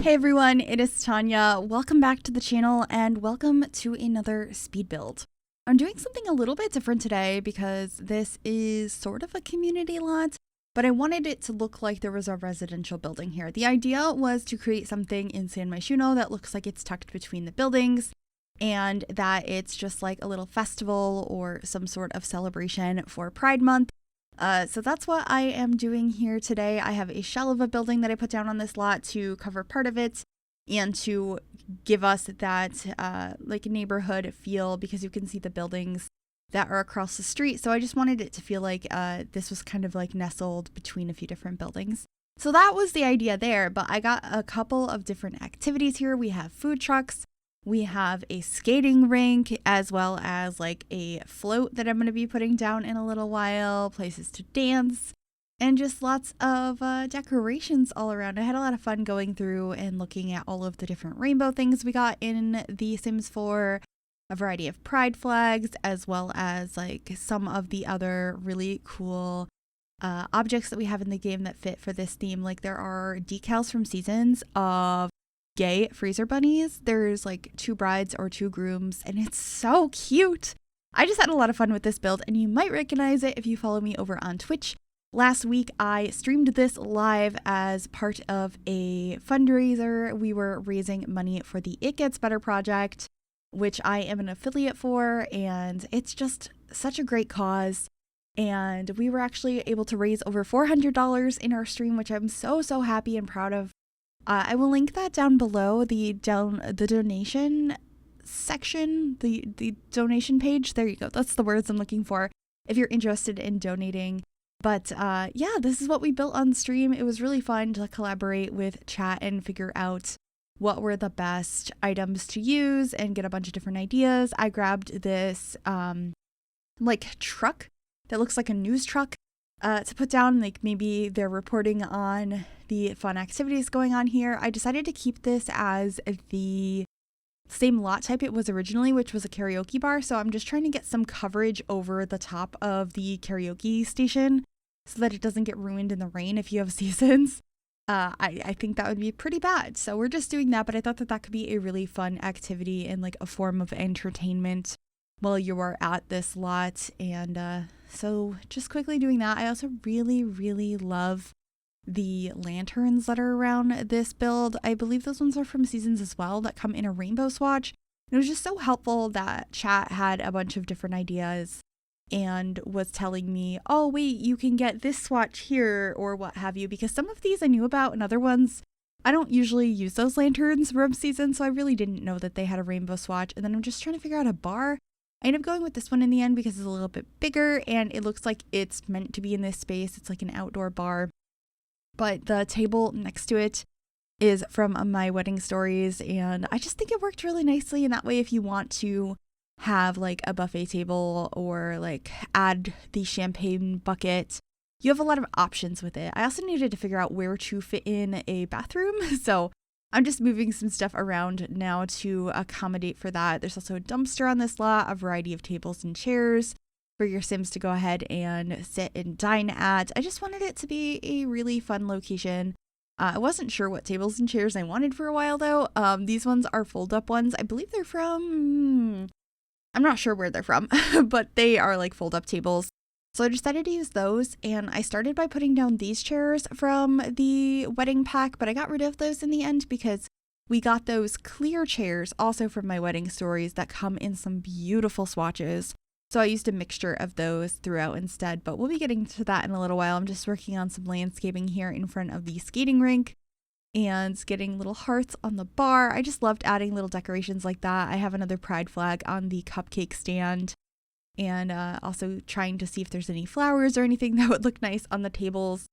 Hey everyone, it is Tanya. Welcome back to the channel and welcome to another speed build. I'm doing something a little bit different today because this is sort of a community lot, but I wanted it to look like there was a residential building here. The idea was to create something in San Myshuno that looks like it's tucked between the buildings and that it's just like a little festival or some sort of celebration for Pride Month. So that's what I am doing here today. I have a shell of a building that I put down on this lot to cover part of it and to give us that like neighborhood feel because you can see the buildings that are across the street. So I just wanted it to feel like this was kind of like nestled between a few different buildings. So that was the idea there, but I got a couple of different activities here. We have food trucks. We have a skating rink as well as like a float that I'm going to be putting down in a little while, places to dance, and just lots of decorations all around. I had a lot of fun going through and looking at all of the different rainbow things we got in The Sims 4, a variety of pride flags, as well as like some of the other really cool objects that we have in the game that fit for this theme. Like there are decals from seasons of gay freezer bunnies. There's like 2 brides or 2 grooms, and it's so cute. I just had a lot of fun with this build, and you might recognize it if you follow me over on Twitch. Last week, I streamed this live as part of a fundraiser. We were raising money for the It Gets Better project, which I am an affiliate for, and it's just such a great cause. And we were actually able to raise over $400 in our stream, which I'm so happy and proud of. I will link that down below, the donation section, the donation page. There you go. That's the words I'm looking for if you're interested in donating. But yeah, this is what we built on stream. It was really fun to collaborate with chat and figure out what were the best items to use and get a bunch of different ideas. I grabbed this like truck that looks like a news truck to put down, like maybe they're reporting on the fun activities going on here. I decided to keep this as the same lot type it was originally, which was a karaoke bar. So I'm just trying to get some coverage over the top of the karaoke station so that it doesn't get ruined in the rain if you have seasons. I think that would be pretty bad. So we're just doing that, but I thought that could be a really fun activity and like a form of entertainment while you are at this lot. And so just quickly doing that. I also really love the lanterns that are around this build. I believe those ones are from seasons as well that come in a rainbow swatch. It was just so helpful that chat had a bunch of different ideas and was telling me, oh wait, you can get this swatch here or what have you, because some of these I knew about and other ones I don't usually use those lanterns from seasons, so I really didn't know that they had a rainbow swatch. And then I'm just trying to figure out a bar. I ended up going with this one in the end because it's a little bit bigger and it looks like it's meant to be in this space. It's like an outdoor bar. But the table next to it is from my wedding stories, and I just think it worked really nicely. And that way, if you want to have like a buffet table or like add the champagne bucket, you have a lot of options with it. I also needed to figure out where to fit in a bathroom. So I'm just moving some stuff around now to accommodate for that. There's also a dumpster on this lot, a variety of tables and chairs for your Sims to go ahead and sit and dine at. I just wanted it to be a really fun location. I wasn't sure what tables and chairs I wanted for a while though. These ones are fold-up ones. I believe they're from, I'm not sure where they're from, but they are like fold-up tables. So I decided to use those, and I started by putting down these chairs from the wedding pack, but I got rid of those in the end because we got those clear chairs also from my wedding stories that come in some beautiful swatches. So I used a mixture of those throughout instead, but we'll be getting to that in a little while. I'm just working on some landscaping here in front of the skating rink and getting little hearts on the bar. I just loved adding little decorations like that. I have another pride flag on the cupcake stand, and also trying to see if there's any flowers or anything that would look nice on the tables.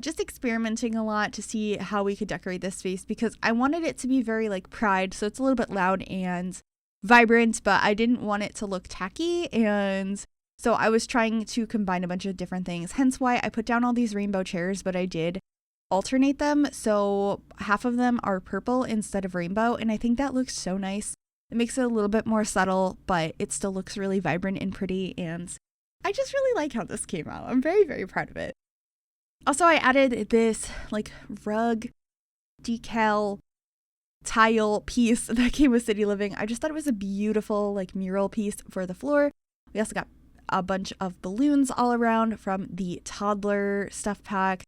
Just experimenting a lot to see how we could decorate this space because I wanted it to be very like Pride, so it's a little bit loud and vibrant, but I didn't want it to look tacky, and so I was trying to combine a bunch of different things, hence why I put down all these rainbow chairs, but I did alternate them, so half of them are purple instead of rainbow, and I think that looks so nice. It makes it a little bit more subtle, but it still looks really vibrant and pretty, and I just really like how this came out. I'm very proud of it. Also, I added this like rug decal tile piece that came with City Living. I just thought it was a beautiful like mural piece for the floor. We also got a bunch of balloons all around from the toddler stuff pack,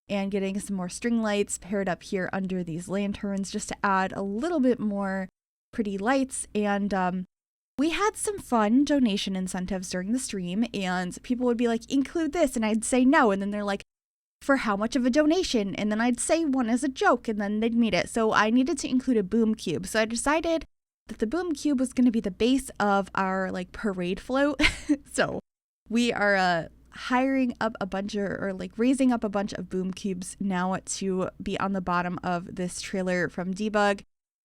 and getting some more string lights paired up here under these lanterns just to add a little bit more pretty lights. And we had some fun donation incentives during the stream, and people would be like, include this, and I'd say no, and then they're like, for how much of a donation? And then I'd say one as a joke, and then they'd meet it. So I needed to include a boom cube. So I decided that the boom cube was going to be the base of our like parade float. So we are hiring up a bunch or like raising up a bunch of boom cubes now to be on the bottom of this trailer from Debug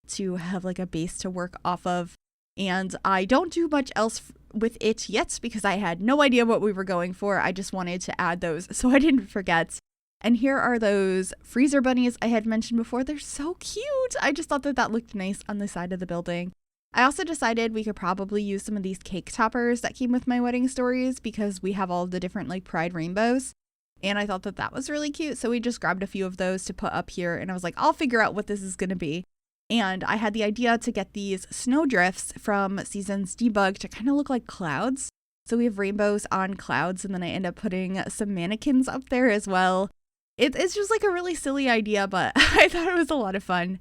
to have like a base to work off of. And I don't do much else with it yet because I had no idea what we were going for. I just wanted to add those so I didn't forget. And here are those freezer bunnies I had mentioned before. They're so cute. I just thought that that looked nice on the side of the building. I also decided we could probably use some of these cake toppers that came with my wedding stories because we have all the different like pride rainbows. And I thought that that was really cute. So we just grabbed a few of those to put up here. And I was like, I'll figure out what this is going to be. And I had the idea to get these snowdrifts from Seasons Debug to kind of look like clouds. So we have rainbows on clouds. And then I end up putting some mannequins up there as well. It's just like a really silly idea, but I thought it was a lot of fun.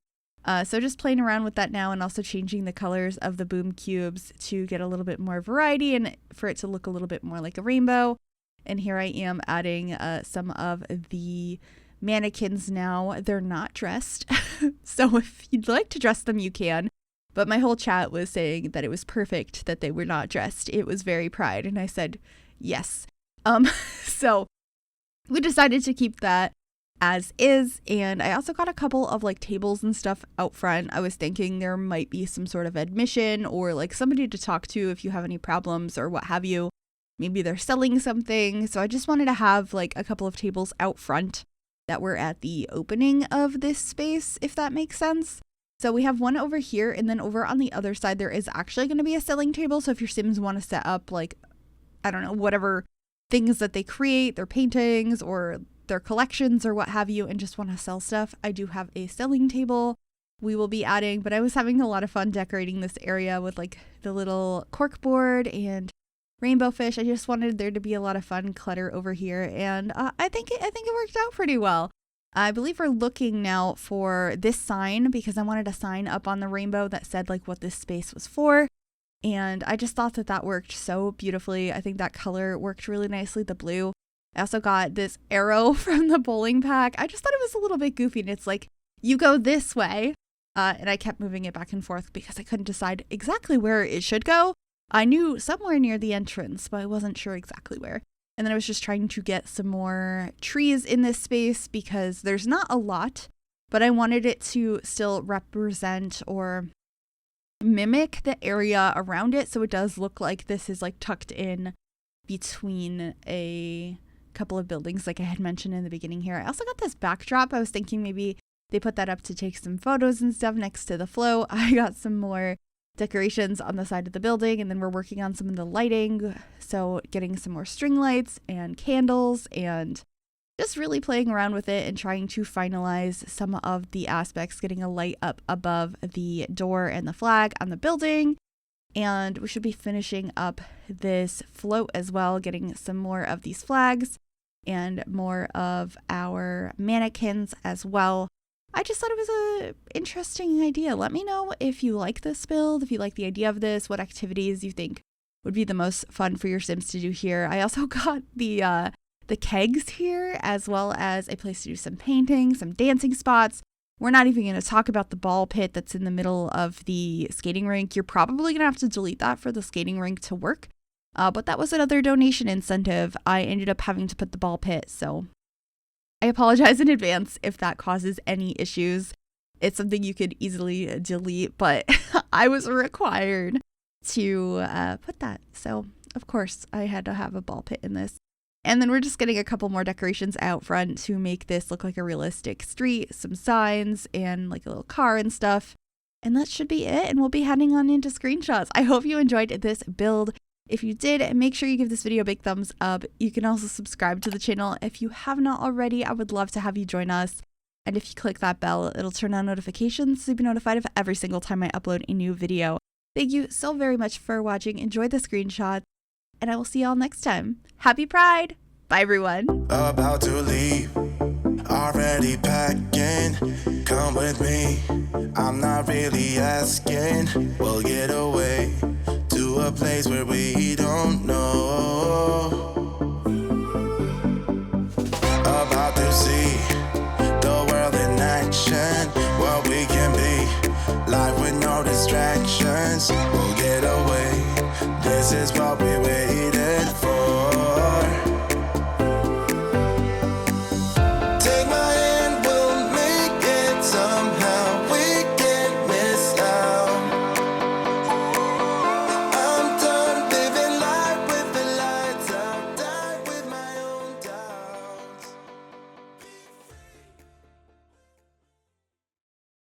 So just playing around with that now, and also changing the colors of the boom cubes to get a little bit more variety and for it to look a little bit more like a rainbow. And here I am adding some of the mannequins now. They're not dressed. So if you'd like to dress them, you can. But my whole chat was saying that it was perfect that they were not dressed. It was very pride. And I said, yes. So we decided to keep that as is. And I also got a couple of like tables and stuff out front. I was thinking there might be some sort of admission or like somebody to talk to if you have any problems or what have you. Maybe they're selling something. So I just wanted to have like a couple of tables out front that were at the opening of this space, if that makes sense. So we have one over here, and then over on the other side, there is actually going to be a selling table. So if your Sims want to set up like, I don't know, whatever things that they create, their paintings or their collections or what have you, and just want to sell stuff, I do have a selling table we will be adding. But I was having a lot of fun decorating this area with like the little cork board and rainbow fish. I just wanted there to be a lot of fun clutter over here, and I think it worked out pretty well. I believe we're looking now for this sign because I wanted a sign up on the rainbow that said like what this space was for. And I just thought that that worked so beautifully. I think that color worked really nicely, the blue. I also got this arrow from the bowling pack. I just thought it was a little bit goofy, and it's like, you go this way. And I kept moving it back and forth because I couldn't decide exactly where it should go. I knew somewhere near the entrance, but I wasn't sure exactly where. And then I was just trying to get some more trees in this space because there's not a lot, but I wanted it to still represent or mimic the area around it, so it does look like this is like tucked in between a couple of buildings like I had mentioned in the beginning here. I also got this backdrop. I was thinking maybe they put that up to take some photos and stuff next to the flow. I got some more decorations on the side of the building, and then we're working on some of the lighting, so getting some more string lights and candles and just really playing around with it and trying to finalize some of the aspects, getting a light up above the door and the flag on the building. And we should be finishing up this float as well, getting some more of these flags and more of our mannequins as well. I just thought it was an interesting idea. Let me know if you like this build, if you like the idea of this, what activities you think would be the most fun for your Sims to do here. I also got the kegs here, as well as a place to do some painting, some dancing spots. We're not even going to talk about the ball pit that's in the middle of the skating rink. You're probably going to have to delete that for the skating rink to work. But that was another donation incentive. I ended up having to put the ball pit, so I apologize in advance if that causes any issues. It's something you could easily delete, but I was required to put that. So, of course, I had to have a ball pit in this. And then we're just getting a couple more decorations out front to make this look like a realistic street, some signs, and like a little car and stuff. And that should be it, and we'll be heading on into screenshots. I hope you enjoyed this build. If you did, make sure you give this video a big thumbs up. You can also subscribe to the channel if you have not already. I would love to have you join us. And if you click that bell, it'll turn on notifications so you'll be notified of every single time I upload a new video. Thank you so very much for watching. Enjoy the screenshots, and I will see y'all next time. Happy Pride! Bye, everyone. About to leave, already packing. Come with me, I'm not really asking. We'll get away to a place where we don't know. About to see the world in action, what we can be, life with no distractions. We'll get away, this is what we wait.